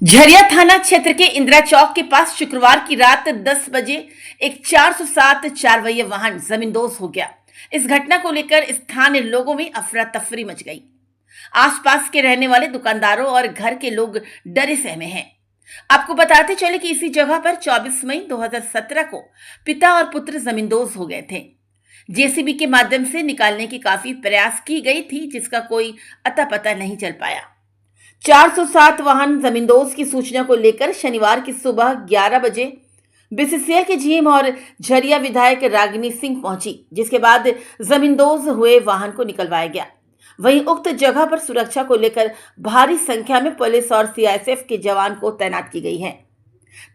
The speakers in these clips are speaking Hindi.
झरिया थाना क्षेत्र के इंदिरा चौक के पास शुक्रवार की रात 10 बजे एक 407 चार पहिया वाहन जमींदोज हो गया। इस घटना को लेकर स्थानीय लोगों में अफरा तफरी मच गई। आसपास के रहने वाले दुकानदारों और घर के लोग डरे सहमे हैं। आपको बताते चले कि इसी जगह पर 24 मई 2017 को पिता और पुत्र जमींदोज हो गए थे। जेसीबी के माध्यम से निकालने की काफी प्रयास की गई थी, जिसका कोई अता पता नहीं चल पाया। 407 वाहन जमींदोज की सूचना को लेकर शनिवार की सुबह 11 बजे बीसीसीएल के जीएम और झरिया विधायक रागिनी सिंह पहुंची, जिसके बाद जमींदोज हुए वाहन को निकलवाया गया। वहीं उक्त जगह पर सुरक्षा को लेकर भारी संख्या में पुलिस और सीआईएसएफ के जवान को तैनात की गई है,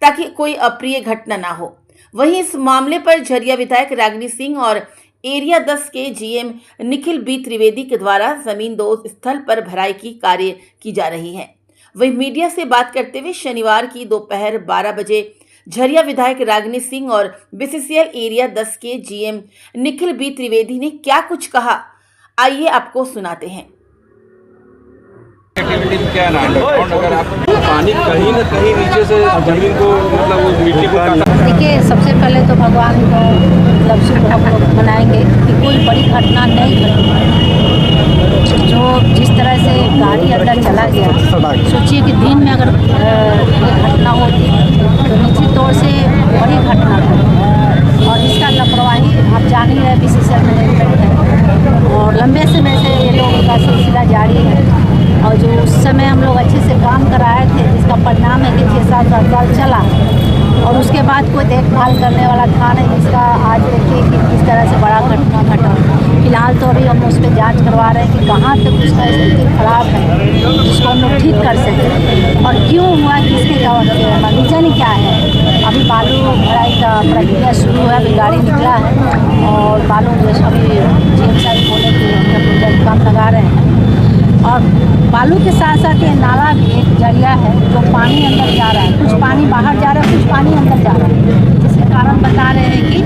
ताकि कोई अप्रिय घटना ना हो। वहीं इस मामले पर झरिया विधायक रागिनी सिंह और एरिया 10 के जीएम निखिल बी त्रिवेदी के द्वारा जमींदोज स्थल पर भराई की कार्य की जा रही है। वहीं मीडिया से बात करते हुए शनिवार की दोपहर 12 बजे झरिया विधायक रागिनी सिंह और बीसीसीएल एरिया 10 के जीएम निखिल बी त्रिवेदी ने क्या कुछ कहा, आइए आपको सुनाते हैं। क्या ना अगर आप पानी कहीं ना कहीं नीचे से जमीन को मतलब वो मिट्टी को काटा। देखिए, सबसे पहले तो भगवान को मतलब शुभ हम लोग मनाएंगे कि कोई बड़ी घटना नहीं घटी। जो जिस तरह से गाड़ी अंदर चला गया, सोचिए कि दिन में अगर घटना होती तो निश्चित तौर से बड़ी घटना था। और इसका लापरवाही आप जान ही रहे बीसीसीएल मैनेजमेंट है और लंबे समय से ये लोगों का सिलसिला जारी है। और जो उस समय हम लोग अच्छे से काम कराए थे, जिसका परिणाम है कि 6-7 साल चला और उसके बाद कोई देखभाल करने वाला था नहीं, जिसका आज देखिए कि किस तरह से बड़ा घटना घटा। फिलहाल तो अभी हम उस पर जाँच करवा रहे हैं कि कहाँ तक उसका स्थिति खराब है, जिसको हम लोग ठीक कर सकें और क्यों हुआ, किसके रीजन क्या है। अभी बालू भराई का प्रक्रिया शुरू है, अभी गाड़ी निकला है और बालू जैसे अभी जीएम साहब बोले कि हम काम लगा रहे हैं। और बालू के साथ साथ ये नाला भी एक जरिया है जो पानी अंदर जा रहा है, कुछ पानी बाहर जा रहा है, कुछ पानी अंदर जा रहा है, जिसके कारण बता रहे हैं कि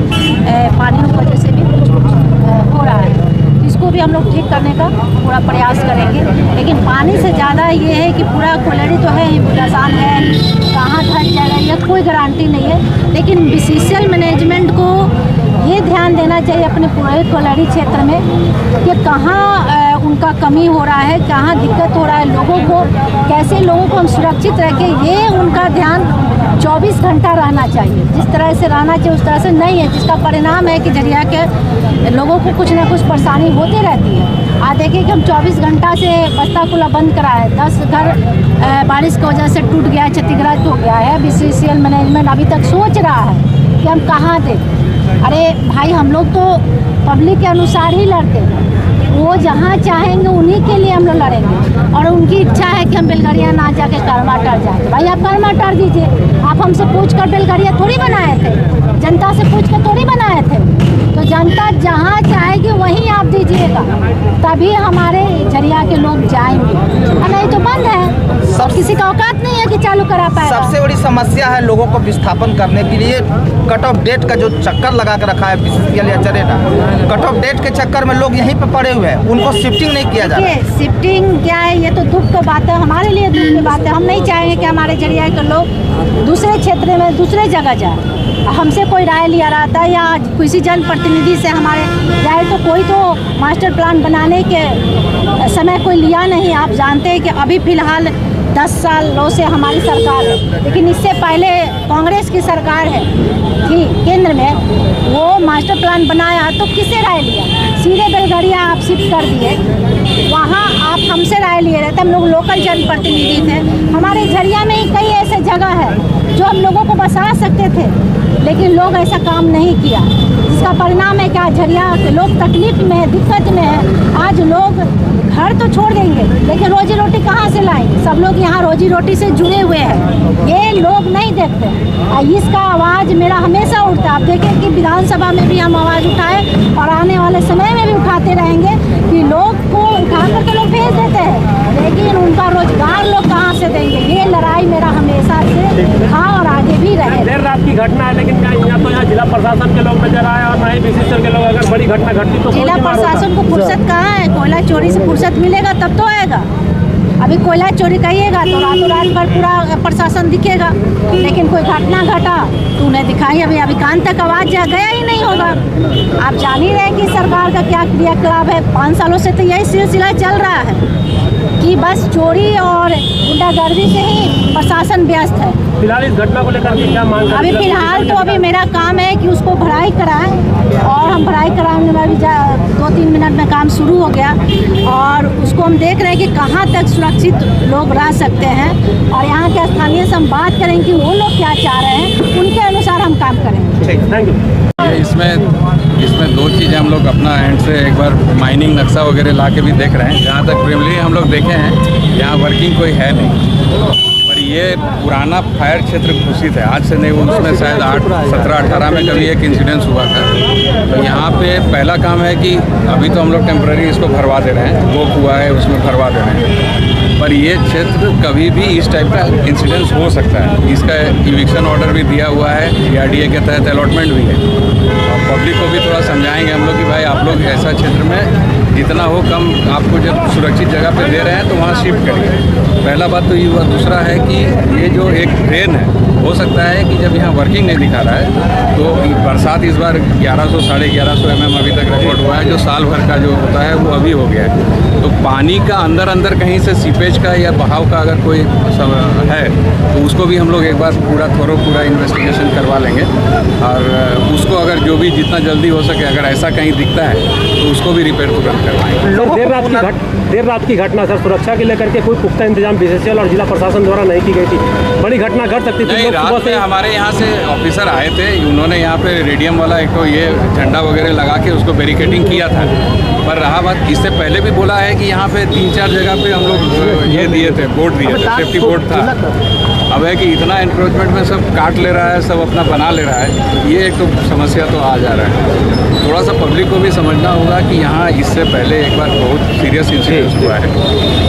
पानी की वजह से भी कुछ हो रहा है। इसको भी हम लोग ठीक करने का पूरा प्रयास करेंगे। लेकिन पानी से ज़्यादा ये है कि पूरा कोलरी तो है ही, नुकसान है, कहाँ धस जाएगा यह कोई गारंटी नहीं है। लेकिन बीसीसीएल मैनेजमेंट को ये ध्यान देना चाहिए अपने पूरे कोलरी क्षेत्र में कि कहाँ उनका कमी हो रहा है, कहाँ दिक्कत हो रहा है, लोगों को कैसे लोगों को हम सुरक्षित रखें, ये उनका ध्यान 24 घंटा रहना चाहिए। जिस तरह से रहना चाहिए उस तरह से नहीं है, जिसका परिणाम है कि झरिया के लोगों को कुछ ना कुछ परेशानी होती रहती है। आज देखिए कि हम 24 घंटा से बस्ता खुला बंद करा है, 10 घर बारिश की वजह से टूट गया, क्षतिग्रस्त हो गया है। बीसीसीएल मैनेजमेंट अभी तक सोच रहा है कि हम कहाँ दें। अरे भाई, हम लोग तो पब्लिक के अनुसार ही लड़ते हैं, वो जहाँ चाहेंगे उन्हीं के लिए हम लोग लड़ेंगे। और उनकी इच्छा है कि हम बेलगड़िया ना जाके करमाटर जाए, भाई आप करमाटर दीजिए। आप हमसे पूछ कर बेलगड़िया थोड़ी बनाए थे, जनता से पूछ कर थोड़ी बनाए थे। तो जनता जहाँ चाहेगी वहीं आप दीजिएगा, तभी हमारे झरिया के लोग जाएंगे, नहीं तो बंद है। सब किसी का औकात नहीं है कि चालू करा पाए। सबसे बड़ी समस्या है लोगों को विस्थापन करने के लिए कट ऑफ डेट का जो चक्कर लगा कर रखा है बीसीसीएल या जरेडा, कट ऑफ डेट के चक्कर में लोग यहीं पर पड़े हुए हैं, उनको शिफ्टिंग नहीं किया जा रहा है। शिफ्टिंग क्या है, ये तो दुख की बात है, हमारे लिए दुख की बात है। हम नहीं चाहेंगे कि हमारे झरिया के लोग दूसरे क्षेत्र में दूसरे जगह जाए। हमसे कोई राय लिया रहा था या किसी जनप्रतिनिधि से हमारे जाए तो कोई तो मास्टर प्लान बनाने के समय कोई लिया नहीं। आप जानते हैं कि अभी फ़िलहाल 10 सालों से हमारी सरकार है, लेकिन इससे पहले कांग्रेस की सरकार है थी केंद्र में, वो मास्टर प्लान बनाया तो किससे राय लिया? सीधे बेलगड़िया आप शिफ्ट कर दिए, वहाँ आप हमसे राय लिए रहे थे। हम लोग लोकल जनप्रतिनिधि थे, हमारे झरिया में ही कई ऐसे जगह है जो हम लोगों को बसा सकते थे, लेकिन लोग ऐसा काम नहीं किया, जिसका परिणाम है क्या झरिया के लोग तकलीफ में है, दिक्कत में है। आज लोग घर तो छोड़ देंगे, लेकिन रोजी रोटी कहाँ से लाएंगे? सब लोग यहाँ रोजी रोटी से जुड़े हुए हैं, ये लोग नहीं देखते। इसका आवाज़ मेरा हमेशा उठता है। आप देखें कि विधानसभा में भी हम आवाज़ उठाए और आने वाले समय में भी उठाते रहेंगे कि लोग को उठा कर के लोग भेज देते हैं, लेकिन उनका रोजगार लोग कहाँ से देंगे? ये लड़ाई मेरा हमेशा से था और आगे भी रहे। देर रात की घटना है, लेकिन क्या यहाँ जिला प्रशासन के लोग नजर आए और ना ही बीसीसीएल के लोग। अगर बड़ी घटना घटती तो जिला प्रशासन को फुर्सत कहाँ है? कोयला चोरी से फुर्सत मिलेगा तब तो आएगा। अभी कोयला चोरी करिएगा तो रातों रात भर पूरा प्रशासन दिखेगा, लेकिन कोई घटना घटा तो उन्हें दिखाई अभी कान तक आवाज़ गया ही नहीं होगा। आप जान ही रहे हैं कि सरकार का क्या क्रियाकलाप है। 5 सालों से तो यही सिलसिला चल रहा है कि बस चोरी और गुंडागर्दी से ही प्रशासन व्यस्त है। फिलहाल इस घटना को लेकर क्या मांग अभी फिलहाल तो अभी मेरा काम है कि उसको भराई कराएं, और हम भराई कराने में अभी 2-3 मिनट में काम शुरू हो गया, और उसको हम देख रहे हैं कि कहाँ तक सुरक्षित लोग रह सकते हैं, और यहाँ के स्थानीय से हम बात करें कि वो लोग क्या चाह रहे हैं, उनके अनुसार हम काम करेंगे। Thank you. इसमें 2 चीज़ें हम लोग अपना एंड से एक बार माइनिंग नक्शा वगैरह ला के भी देख रहे हैं। जहाँ तक प्रीमियरली हम लोग देखे हैं, यहाँ वर्किंग कोई है नहीं, पर ये पुराना फायर क्षेत्र घोषित है, आज से नहीं, उसमें शायद 17-18 में कभी एक इंसिडेंस हुआ था। तो यहाँ पे पहला काम है कि अभी तो हम लोग टेम्पररी इसको भरवा दे रहे हैं, 2 कुआं है उसमें भरवा दे रहे हैं, पर ये क्षेत्र कभी भी इस टाइप का इंसिडेंस हो सकता है। इसका इविक्शन ऑर्डर भी दिया हुआ है, DRDA के तहत अलॉटमेंट भी है, और पब्लिक को भी थोड़ा समझाएंगे हम लोग कि भाई आप लोग ऐसा क्षेत्र में जितना हो कम, आपको जब सुरक्षित जगह पे दे रहे हैं तो वहाँ शिफ्ट करिए। पहला बात तो ये हुआ। दूसरा है कि ये जो एक ड्रेन है, हो सकता है कि जब यहाँ वर्किंग नहीं दिखा रहा है तो बरसात इस बार 1100 साढ़े 1100 mm अभी तक रिकॉर्ड हुआ है, जो साल भर का जो होता है वो अभी हो गया है। तो पानी का अंदर कहीं से सीपेज का या बहाव का अगर कोई है तो उसको भी हम लोग एक बार पूरा इन्वेस्टिगेशन करवा लेंगे, और उसको अगर जो भी जितना जल्दी हो सके, अगर ऐसा कहीं दिखता है तो उसको भी रिपेयर तुरंत करवाएंगे। देर रात की घटना सर, सुरक्षा के लेकर के कोई पुख्ता इंतजाम BCCL और जिला प्रशासन द्वारा नहीं की गई थी, बड़ी घटना घट सकती थी। नहीं, रात में हमारे यहाँ से ऑफिसर आए थे, उन्होंने यहाँ पे रेडियम वाला एक तो ये झंडा वगैरह लगा के उसको बैरिकेडिंग किया था। पर रहा बात, इससे पहले भी बोला है कि यहाँ पे 3-4 जगह पे हम लोग ये दिए थे, बोर्ड दिए थे, सेफ्टी बोर्ड था। अब है कि इतना एनक्रोचमेंट में सब काट ले रहा है, सब अपना बना ले रहा है, ये एक तो समस्या तो आ जा रहा है। थोड़ा सा पब्लिक को भी समझना होगा कि यहाँ इससे पहले एक बार बहुत सीरियस इंसिडेंस हुआ है,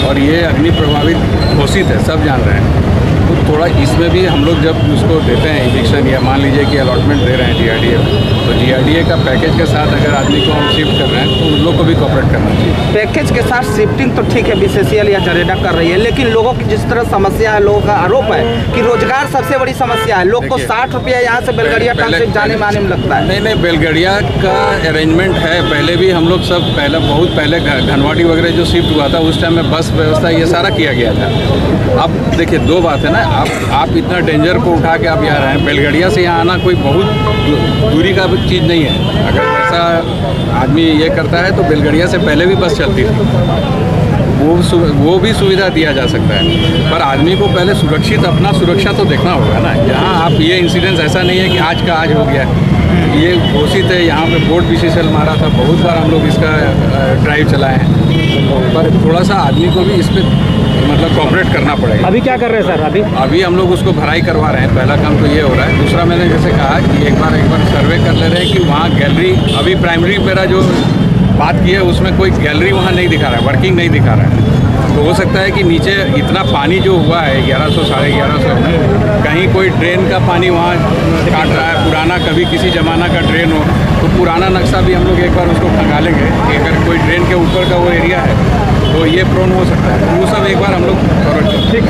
और ये अग्नि प्रभावित घोषित है, सब जान रहे हैं। तो थोड़ा इसमें भी हम लोग जब उसको देते हैं इविक्शन, या मान लीजिए कि अलॉटमेंट दे रहे हैं DRDA में, तो DRDA का पैकेज के साथ अगर आदमी को हम शिफ्ट कर रहे हैं तो उन लोग को भी कोऑपरेट करना चाहिए। पैकेज के साथ शिफ्टिंग तो ठीक है, BCCL या जरेडा कर रही है, लेकिन लोगों की जिस तरह समस्या है, लोगों का आरोप है कि रोजगार सबसे बड़ी समस्या है। लोग को 60 रुपया यहाँ से बेलगड़िया टाउनशिप जाने में आने में लगता है। नहीं, बेलगड़िया का अरेंजमेंट है, पहले भी हम लोग सब बहुत पहले घनवाटी वगैरह जो शिफ्ट हुआ था उस टाइम में बस व्यवस्था ये सारा किया गया था। अब देखिए 2 बात है ना, आप इतना डेंजर को उठा के आप यहाँ रहे हैं, बेलगड़िया से यहाँ आना कोई बहुत दूरी का चीज़ नहीं है। अगर ऐसा आदमी ये करता है तो बेलगड़िया से पहले भी बस चलती थी, वो भी सुविधा दिया जा सकता है, पर आदमी को पहले अपना सुरक्षा तो देखना होगा ना। यहाँ आप ये इंसिडेंस ऐसा नहीं है कि आज का आज हो गया है, ये घोषित है। यहाँ पे बोर्ड BCCL मारा था, बहुत बार हम लोग इसका ड्राइव चलाए हैं, पर थोड़ा सा आदमी को भी इस पर मतलब कोऑपरेट करना पड़ेगा। अभी क्या कर रहे हैं सर? अभी हम लोग उसको भराई करवा रहे हैं, पहला काम तो ये हो रहा है। दूसरा मैंने जैसे कहा कि एक बार सर्वे कर ले रहे हैं कि वहाँ गैलरी, अभी प्राइमरी मेरा जो बात की है उसमें कोई गैलरी वहाँ नहीं दिखा रहा है, वर्किंग नहीं दिखा रहा है। तो हो सकता है कि नीचे इतना पानी जो हुआ है 1100 साढ़े 1100 में, कहीं कोई ड्रेन का पानी वहाँ काट रहा है, पुराना कभी किसी ज़माना का ड्रेन हो, तो पुराना नक्शा भी हम लोग एक बार उसको खंगालेंगे कि अगर कोई ड्रेन के ऊपर का वो एरिया है तो ये प्रोन हो सकता है। वो सब एक बार हम लोग ठीक।